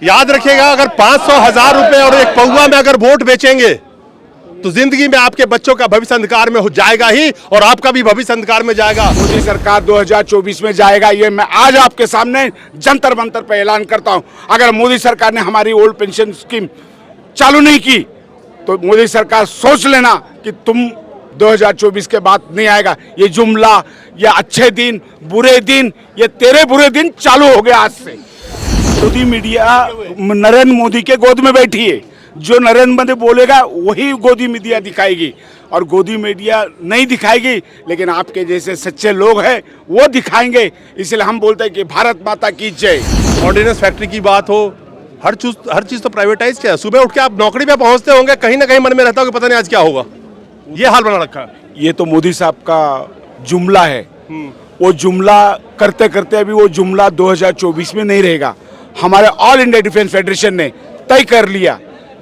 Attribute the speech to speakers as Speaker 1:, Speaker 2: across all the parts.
Speaker 1: याद रखिएगा, अगर 500,000 रुपए और एक पौवा में अगर वोट बेचेंगे तो जिंदगी में आपके बच्चों का भविष्य अंधकार में हो जाएगा ही और आपका भी भविष्य अंधकार में जाएगा।
Speaker 2: मोदी सरकार 2024 में जाएगा, ये मैं आज आपके सामने जंतर मंतर पर ऐलान करता हूं। अगर मोदी सरकार ने हमारी ओल्ड पेंशन स्कीम चालू नहीं की तो मोदी सरकार सोच लेना कि तुम 2024 के बाद नहीं आएगा। ये जुमला, ये अच्छे दिन बुरे दिन, ये तेरे बुरे दिन चालू हो गया आज से। मोदी मीडिया नरेंद्र मोदी के गोद में बैठी है, जो नरेंद्र मोदी बोलेगा वही गोदी मीडिया दिखाएगी और गोदी मीडिया नहीं दिखाएगी, लेकिन आपके जैसे सच्चे लोग हैं वो दिखाएंगे। इसलिए हम बोलते हैं कि भारत माता की जय।
Speaker 1: ऑर्डिनेंस फैक्ट्री की बात हो, हर चीज तो प्राइवेटाइज किया। सुबह उठ के आप नौकरी पे पहुंचते होंगे, कहीं ना कहीं मन में रहता होगा पता नहीं आज क्या होगा। ये हाल बना रखा है।
Speaker 2: ये तो मोदी साहब का जुमला है। वो जुमला करते करते अभी वो जुमला 2024 में नहीं रहेगा। हमारे ऑल इंडिया डिफेंस फेडरेशन ने तय कर लिया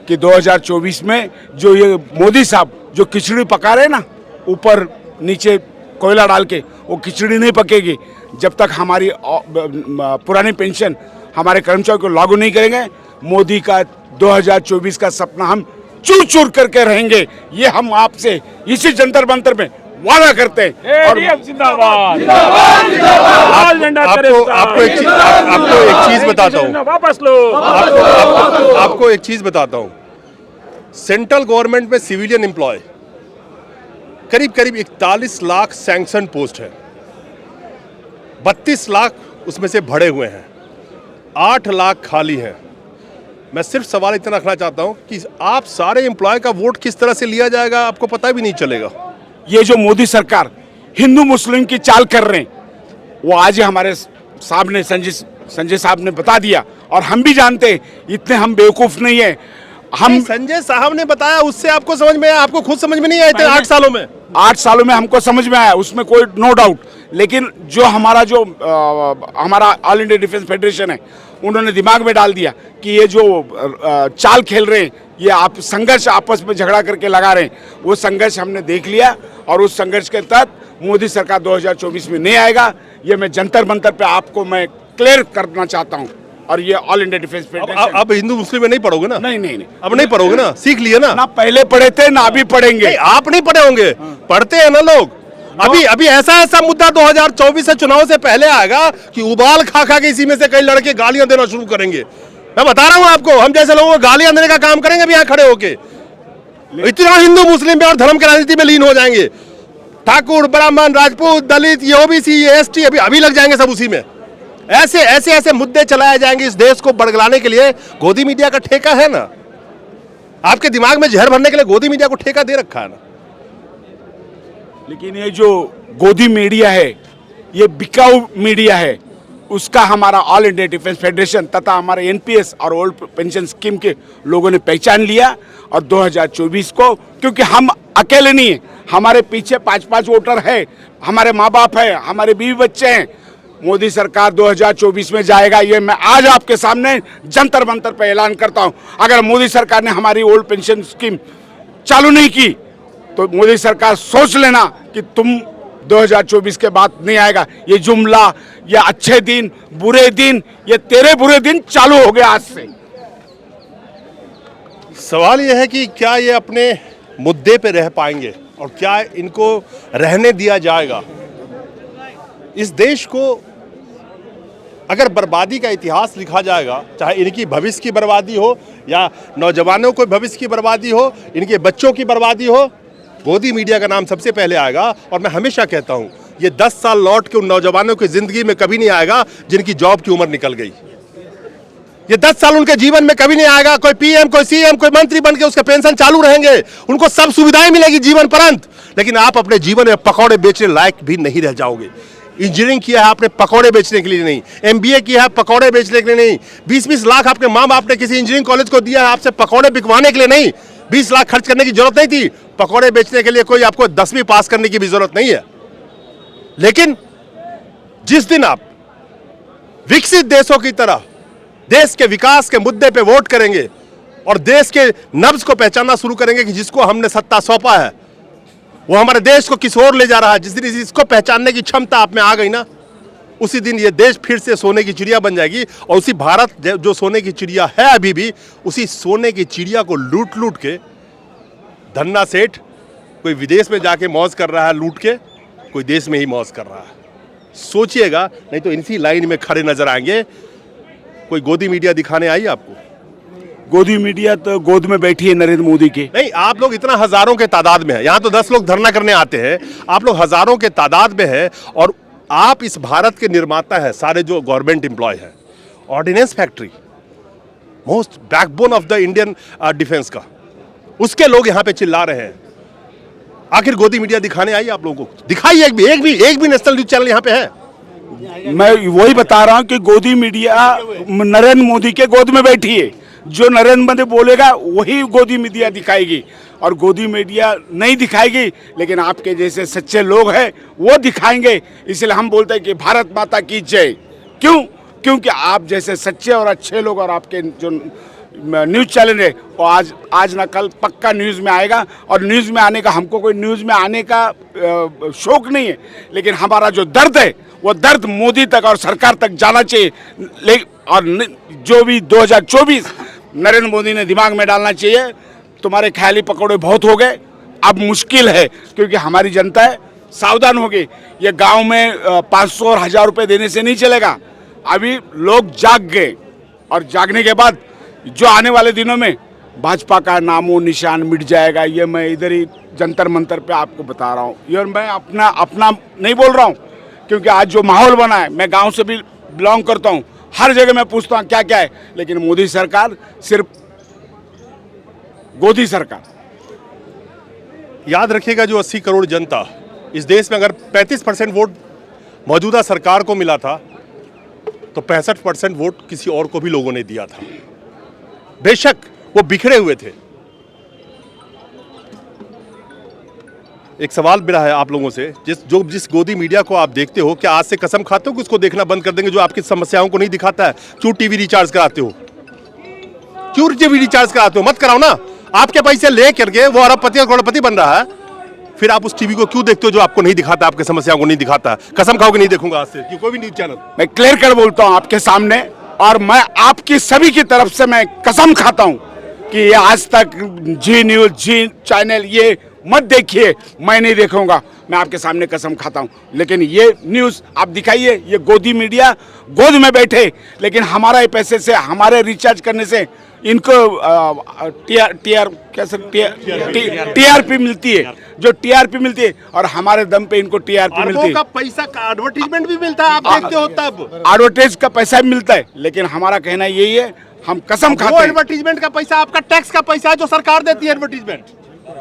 Speaker 2: कि 2024 में जो ये मोदी साहब जो खिचड़ी पका रहे ना, ऊपर नीचे कोयला डाल के, वो खिचड़ी नहीं पकेगी जब तक हमारी पुरानी पेंशन हमारे कर्मचारियों को लागू नहीं करेंगे। मोदी का 2024 का सपना हम चूर चूर करके रहेंगे, ये हम आपसे इसी जंतर मंतर में वादा करते हैं। और
Speaker 1: आपको एक चीज बताता हूँ, आपको एक चीज बताता हूँ। सेंट्रल गवर्नमेंट में सिविलियन एम्प्लॉय करीब 41 लाख सैंक्शन पोस्ट है, 32 लाख उसमें से भरे हुए हैं, 8 लाख खाली हैं। मैं सिर्फ सवाल इतना रखना चाहता हूं कि आप सारे एम्प्लॉय का वोट किस तरह से लिया जाएगा आपको पता भी नहीं चलेगा।
Speaker 2: ये जो मोदी सरकार हिंदू मुस्लिम की चाल कर रहे हैं, वो आज ही हमारे साहब ने संजय साहब ने बता दिया और हम भी जानते हैं, इतने हम बेवकूफ नहीं है। हम
Speaker 1: संजय साहब ने बताया उससे आपको समझ में आया, आपको खुद समझ में नहीं आया इतने 8 सालों में?
Speaker 2: 8 सालों में हमको समझ में आया, उसमें कोई नो डाउट। लेकिन जो हमारा ऑल इंडिया डिफेंस फेडरेशन है, उन्होंने दिमाग में डाल दिया कि ये जो चाल खेल रहे हैं, ये आप संघर्ष आपस में झगड़ा करके लगा रहे हैं, वो संघर्ष हमने देख लिया और उस संघर्ष के तहत मोदी सरकार 2024 में नहीं आएगा। ये मैं जंतर मंतर पे आपको मैं क्लियर करना चाहता हूँ। और ये ऑल इंडिया डिफेंस फेडरेशन
Speaker 1: अब हिंदू मुस्लिम में नहीं पढ़ोगे ना?
Speaker 2: नहीं
Speaker 1: अब नहीं पढ़ोगे ना, सीख लिए ना
Speaker 2: पहले पढ़े थे ना अभी पढ़ेंगे।
Speaker 1: आप नहीं पढ़े होंगे, पढ़ते हैं ना लोग। अभी ऐसा मुद्दा 2024 से चुनाव से पहले आएगा कि उबाल खा के इसी में से कई लड़के गालियां देना शुरू करेंगे। मैं बता रहा हूं आपको, हम जैसे लोगों को गालियां देने का काम करेंगे अभी यहाँ खड़े होके। इतना हिंदू मुस्लिम में और धर्म की राजनीति में लीन हो जाएंगे। ठाकुर, ब्राह्मण, राजपूत, दलित, ये ओबीसी, ये एसटी अभी लग जाएंगे सब उसी में। ऐसे मुद्दे चलाए जाएंगे इस देश को बड़गलाने के लिए। गोदी मीडिया का ठेका है ना, आपके दिमाग में जहर भरने के लिए गोदी मीडिया को ठेका दे रखा है ना।
Speaker 2: लेकिन ये जो गोदी मीडिया है, ये बिकाऊ मीडिया है, उसका हमारा ऑल इंडिया डिफेंस फेडरेशन तथा हमारे एनपीएस और ओल्ड पेंशन स्कीम के लोगों ने पहचान लिया। और 2024 को, क्योंकि हम अकेले नहीं हैं, हमारे पीछे 5-5 वोटर है, हमारे माँ बाप है, हमारे बीवी बच्चे हैं। मोदी सरकार 2024 में जाएगा, ये मैं आज आपके सामने जंतर मंतर पर ऐलान करता हूं। अगर मोदी सरकार ने हमारी ओल्ड पेंशन स्कीम चालू नहीं की तो मोदी सरकार सोच लेना कि तुम 2024 के बाद नहीं आएगा। ये जुमला, ये अच्छे दिन बुरे दिन, ये तेरे बुरे दिन चालू हो गया आज से।
Speaker 1: सवाल यह है कि क्या ये अपने मुद्दे पे रह पाएंगे और क्या इनको रहने दिया जाएगा। इस देश को अगर बर्बादी का इतिहास लिखा जाएगा, चाहे इनकी भविष्य की बर्बादी हो या नौजवानों को भविष्य की बर्बादी हो, इनके बच्चों की बर्बादी हो, गोदी मीडिया का नाम सबसे पहले आएगा। और मैं हमेशा कहता हूं, ये 10 साल लौट के उन नौजवानों की जिंदगी में कभी नहीं आएगा जिनकी जॉब की उम्र निकल गई। ये 10 साल उनके जीवन में कभी नहीं आएगा। कोई पीएम, कोई सीएम, कोई मंत्री बन के उसके पेंशन चालू रहेंगे, उनको सब सुविधाएं मिलेगी जीवन पर्यंत, लेकिन आप अपने जीवन में पकौड़े बेचने लायक भी नहीं रह जाओगे। इंजीनियरिंग किया है आपने पकौड़े बेचने के लिए नहीं, एमबीए किया है पकौड़े बेचने के लिए नहीं, 20-20 लाख आपके माँ बाप ने किसी इंजीनियरिंग कॉलेज को दिया है आपसे पकौड़े बिकवाने के लिए नहीं। 20 लाख खर्च करने की जरूरत नहीं थी, पकौड़े बेचने के लिए कोई आपको 10वीं पास करने की भी जरूरत नहीं है। लेकिन जिस दिन आप विकसित देशों की तरह देश के विकास के मुद्दे पे वोट करेंगे और देश के नब्ज को पहचानना शुरू करेंगे कि जिसको हमने सत्ता सौंपा है वो हमारे देश को किस ओर ले जा रहा है, जिस दिन इसको पहचानने की क्षमता आप में आ गई ना, उसी दिन ये देश फिर से सोने की चिड़िया बन जाएगी और उसी भारत जो सोने की चिड़िया है अभी भी, उसी सोने की चिड़िया को लूट लूट के धन्ना सेठ कोई विदेश में जाके मौज कर रहा है लूट के, कोई देश में ही मौज कर रहा है। सोचिएगा, नहीं तो इसी लाइन में खड़े नजर आएंगे। कोई गोदी मीडिया दिखाने आई आपको?
Speaker 2: गोदी मीडिया तो गोद में बैठी है नरेंद्र मोदी के।
Speaker 1: नहीं, आप लोग इतना हजारों के तादाद में है, यहाँ तो 10 लोग धरना करने आते हैं, आप लोग हजारों के तादाद में है और आप इस भारत के निर्माता है। सारे जो गवर्नमेंट एम्प्लॉय है, ordnance factory most backbone of the Indian defence का, उसके लोग यहाँ पे चिल्ला रहे हैं। आखिर गोदी मीडिया दिखाने आई आप लोगों को? दिखाई एक भी नेशनल न्यूज चैनल यहाँ पे है?
Speaker 2: मैं वही बता रहा हूँ कि गोदी मीडिया नरेंद्र मोदी के गोद में बैठी है। जो नरेंद्र मोदी बोलेगा वही गोदी मीडिया दिखाएगी, और गोदी मीडिया नहीं दिखाएगी, लेकिन आपके जैसे सच्चे लोग हैं वो दिखाएंगे। इसलिए हम बोलते हैं कि भारत माता की जय। क्यों? क्योंकि आप जैसे सच्चे और अच्छे लोग और आपके जो न्यूज़ चैनल है वो आज ना कल पक्का न्यूज़ में आएगा। और न्यूज़ में आने का, हमको कोई न्यूज़ में आने का शौक नहीं है, लेकिन हमारा जो दर्द है वो दर्द मोदी तक और सरकार तक जाना चाहिए। और जो भी 2024 नरेंद्र मोदी ने दिमाग में डालना चाहिए, तुम्हारे ख्याली पकौड़े बहुत हो गए, अब मुश्किल है, क्योंकि हमारी जनता है सावधान हो गई। ये गांव में 500 और 1000 रुपये देने से नहीं चलेगा। अभी लोग जाग गए, और जागने के बाद जो आने वाले दिनों में भाजपा का नामो निशान मिट जाएगा। ये मैं इधर ही जंतर मंतर पे आपको बता रहा हूँ। ये मैं अपना नहीं बोल रहा हूँ, क्योंकि आज जो माहौल बना है, मैं गांव से भी बिलोंग करता हूँ, हर जगह मैं पूछता हूँ क्या क्या है, लेकिन मोदी सरकार सिर्फ गोदी सरकार।
Speaker 1: याद रखिएगा, जो 80 करोड़ जनता इस देश में, अगर 35% वोट मौजूदा सरकार को मिला था तो 65% वोट किसी और को भी लोगों ने दिया था। बेशक वो बिखरे हुए थे। एक सवाल मेरा है आप लोगों से, जिस गोदी मीडिया को आप देखते हो, क्या आज से कसम खाते हो कि उसको देखना बंद कर देंगे जो आपकी समस्याओं को नहीं दिखाता है? क्यों टीवी रिचार्ज कराते हो? क्यों टीवी रिचार्ज कराते हो? मत कराओ ना। आपके पैसे ले करके वो अरबपति और करोड़पति बन रहा है, फिर आप उस टीवी को क्यों देखते हो जो आपको नहीं दिखाता, आपकी समस्याओं को नहीं दिखाता? कसम खाओ कि नहीं देखूंगा आज से कोई भी न्यूज चैनल।
Speaker 2: मैं क्लियर कर बोलता हूं आपके सामने, और मैं आपकी सभी की तरफ से मैं कसम खाता हूं कि ये आज तक जी न्यूज, जी चैनल ये मत देखिए, मैं नहीं देखूंगा। मैं आपके सामने कसम खाता हूं। लेकिन ये न्यूज़ आप दिखाइए, ये गोदी मीडिया गोद में बैठे, लेकिन हमारे पैसे से, हमारे रिचार्ज करने से इनको टीआरपी मिलती है, जो टीआरपी मिलती है, और हमारे दम पे इनको टीआरपी मिलती है।
Speaker 1: का पैसा का एडवर्टीजमेंट भी मिलता है, आप देखते हो तब
Speaker 2: एडवर्टाइज का पैसा भी मिलता है। लेकिन हमारा कहना यही है, हम कसम खाते हैं,
Speaker 1: एडवर्टीजमेट का पैसा आपका टैक्स का पैसा है जो सरकार देती है एडवर्टीजमेंट,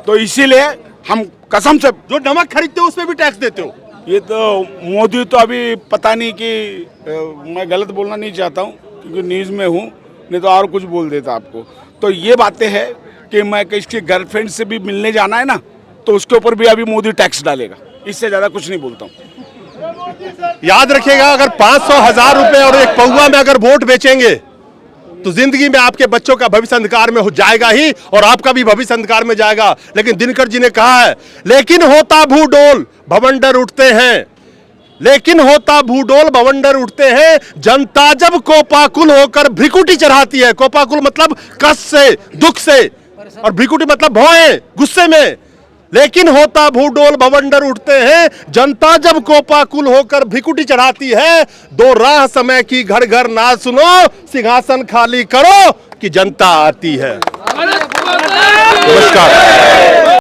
Speaker 2: तो इसीलिए हम कसम से,
Speaker 1: जो नमक खरीदते हो उसमें भी टैक्स देते हो।
Speaker 2: ये तो मोदी तो अभी पता नहीं कि मैं गलत बोलना नहीं चाहता हूँ क्योंकि न्यूज़ में हूँ, नहीं तो और कुछ बोल देता आपको। तो ये बातें हैं कि मैं किसी गर्लफ्रेंड से भी मिलने जाना है ना, तो उसके ऊपर भी अभी मोदी टैक्स डालेगा। इससे ज़्यादा कुछ नहीं बोलता हूँ।
Speaker 1: याद रखिएगा, अगर 500 1000 रुपए और एक पौवा में अगर वोट बेचेंगे तो जिंदगी में आपके बच्चों का भविष्य अंधकार में हो जाएगा ही, और आपका भी भविष्य अंधकार में जाएगा। लेकिन दिनकर जी ने कहा है, लेकिन होता भूडोल भवंडर उठते हैं, लेकिन होता भूडोल भवंडर उठते हैं, जनता जब कोपाकुल होकर भ्रिकुटी चढ़ाती है। कोपाकुल मतलब कष्ट से, दुख से, और भ्रिकुटी मतलब भौएं, गुस्से में। लेकिन होता भूडोल भवंडर उठते हैं, जनता जब कोपाकुल होकर भिकुटी चढ़ाती है। दो राह समय की घर घर ना सुनो, सिंहासन खाली करो कि जनता आती है। नमस्कार।